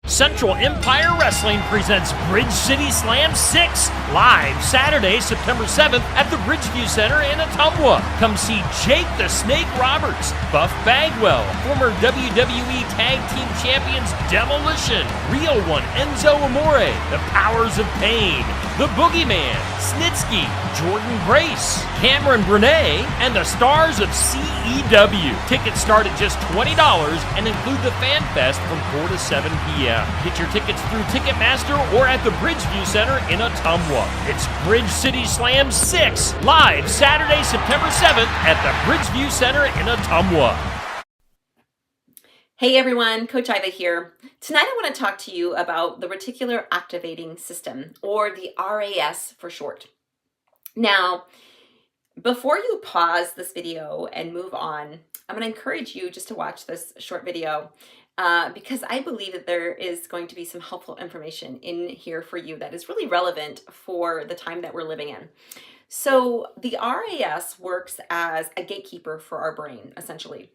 Central Empire Wrestling presents Bridge City Slam 6 live Saturday, September 7th at the Bridgeview Center in Ottumwa. Come see Jake the Snake Roberts, Buff Bagwell, former WWE Tag Team Champions Demolition, Real One Enzo Amore, The Powers of Pain, The Boogeyman, Snitsky, Jordan Grace, Cameron Brunet, and the stars of CEW. Tickets start at just $20 and include the Fan Fest from 4 to 7 p.m. Get your tickets through Ticketmaster or at the Bridgeview Center in Ottumwa. It's Bridge City Slam 6, live Saturday, September 7th at the Bridgeview Center in Ottumwa. Hey everyone, Coach Iva here. Tonight I want to talk to you about the Reticular Activating System, or the RAS for short. Now, before you pause this video and move on, I'm going to encourage you just to watch this short video because I believe that there is going to be some helpful information in here for you that is really relevant for the time that we're living in. So the RAS works as a gatekeeper for our brain, essentially.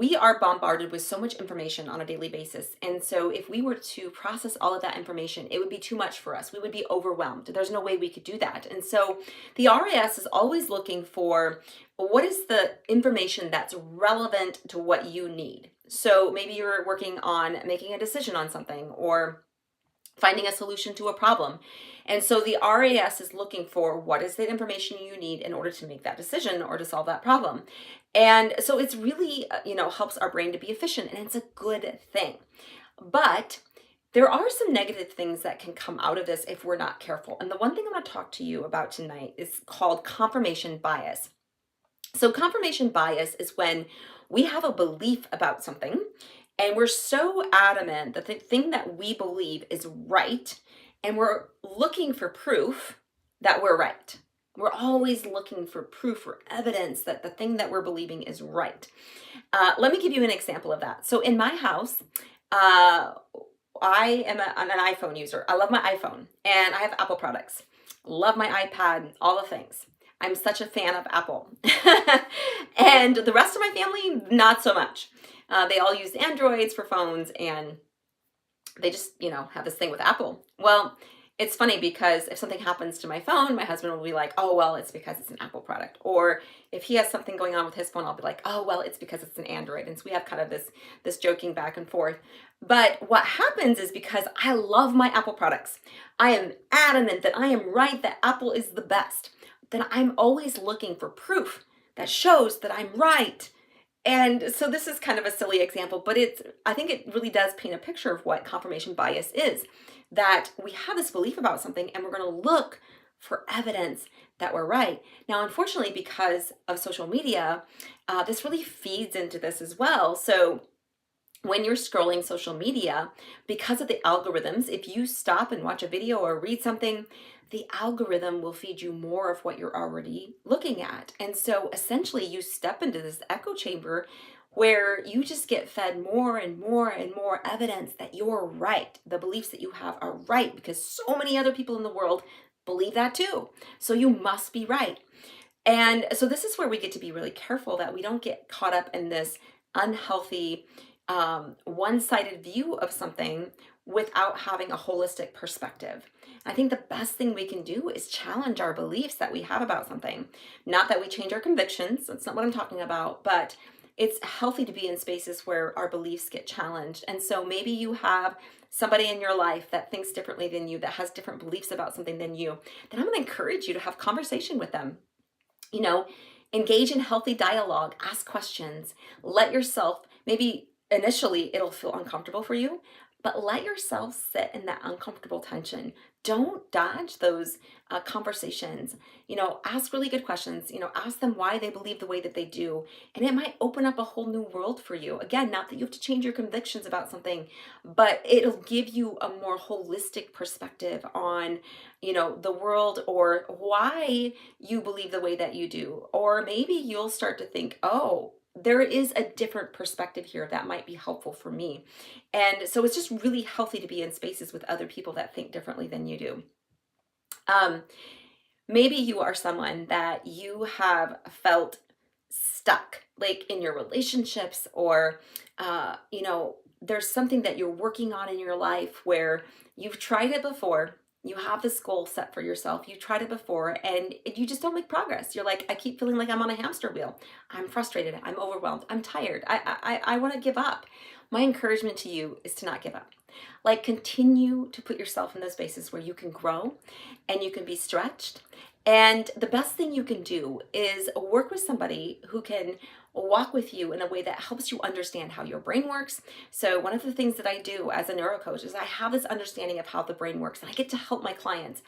We are bombarded with so much information on a daily basis. And so if we were to process all of that information, it would be too much for us. We would be overwhelmed. There's no way we could do that. And so the RAS is always looking for what is the information that's relevant to what you need. So maybe you're working on making a decision on something or finding a solution to a problem. And so the RAS is looking for what is the information you need in order to make that decision or to solve that problem. And so it's really, helps our brain to be efficient, and it's a good thing. But there are some negative things that can come out of this if we're not careful. And the one thing I'm going to talk to you about tonight is called confirmation bias. So confirmation bias is when we have a belief about something and we're so adamant that the thing that we believe is right, and we're looking for proof that we're right. We're always looking for proof or evidence that the thing that we're believing is right. Let me give you an example of that. So in my house, I am an iPhone user. I love my iPhone and I have Apple products. Love my iPad, all the things. I'm such a fan of Apple. And the rest of my family, not so much. They all use Androids for phones, and they just, have this thing with Apple. Well, it's funny because if something happens to my phone, my husband will be like, oh, well, it's because it's an Apple product. Or if he has something going on with his phone, I'll be like, oh, well, it's because it's an Android. And so we have kind of this joking back and forth. But what happens is, because I love my Apple products, I am adamant that I am right, that Apple is the best, then I'm always looking for proof that shows that I'm right. And so this is kind of a silly example, but I think it really does paint a picture of what confirmation bias is, that we have this belief about something and we're going to look for evidence that we're right. Now, unfortunately, because of social media, this really feeds into this as well. So when you're scrolling social media, because of the algorithms, if you stop and watch a video or read something, the algorithm will feed you more of what you're already looking at. And so essentially you step into this echo chamber where you just get fed more and more and more evidence that you're right. The beliefs that you have are right because so many other people in the world believe that too. So you must be right. And so this is where we get to be really careful that we don't get caught up in this unhealthy, one-sided view of something without having a holistic perspective. I think the best thing we can do is challenge our beliefs that we have about something. Not that we change our convictions, that's not what I'm talking about, but it's healthy to be in spaces where our beliefs get challenged. And so maybe you have somebody in your life that thinks differently than you, that has different beliefs about something than you, then I'm going to encourage you to have conversation with them. Engage in healthy dialogue, ask questions, let yourself, maybe initially it'll feel uncomfortable for you, but let yourself sit in that uncomfortable tension. Don't dodge those conversations. Ask really good questions. Ask them why they believe the way that they do. And it might open up a whole new world for you. Again, not that you have to change your convictions about something, but it'll give you a more holistic perspective on, the world, or why you believe the way that you do. Or maybe you'll start to think, oh, there is a different perspective here that might be helpful for me. And so it's just really healthy to be in spaces with other people that think differently than you do. Maybe you are someone that you have felt stuck, like in your relationships, or, there's something that you're working on in your life where you've tried it before, you have this goal set for yourself, you tried it before, and you just don't make progress. You're like, I keep feeling like I'm on a hamster wheel. I'm frustrated, I'm overwhelmed, I'm tired, I want to give up. My encouragement to you is to not give up. Like, continue to put yourself in those spaces where you can grow and you can be stretched. And the best thing you can do is work with somebody who can walk with you in a way that helps you understand how your brain works. So one of the things that I do as a neurocoach is I have this understanding of how the brain works, and I get to help my clients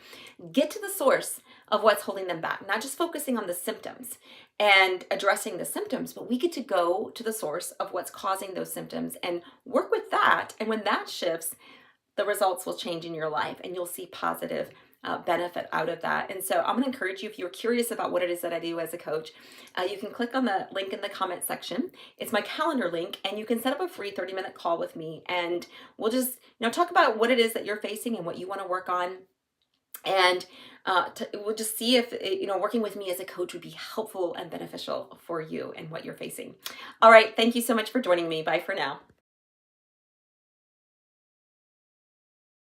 get to the source of what's holding them back, not just focusing on the symptoms and addressing the symptoms, but we get to go to the source of what's causing those symptoms and work with that. And when that shifts, the results will change in your life and you'll see positive benefit out of that. And so I'm going to encourage you, if you're curious about what it is that I do as a coach, you can click on the link in the comment section. It's my calendar link, and you can set up a free 30-minute call with me, and we'll just talk about what it is that you're facing and what you want to work on. And we'll just see if working with me as a coach would be helpful and beneficial for you and what you're facing. All right, thank you so much for joining me. Bye for now.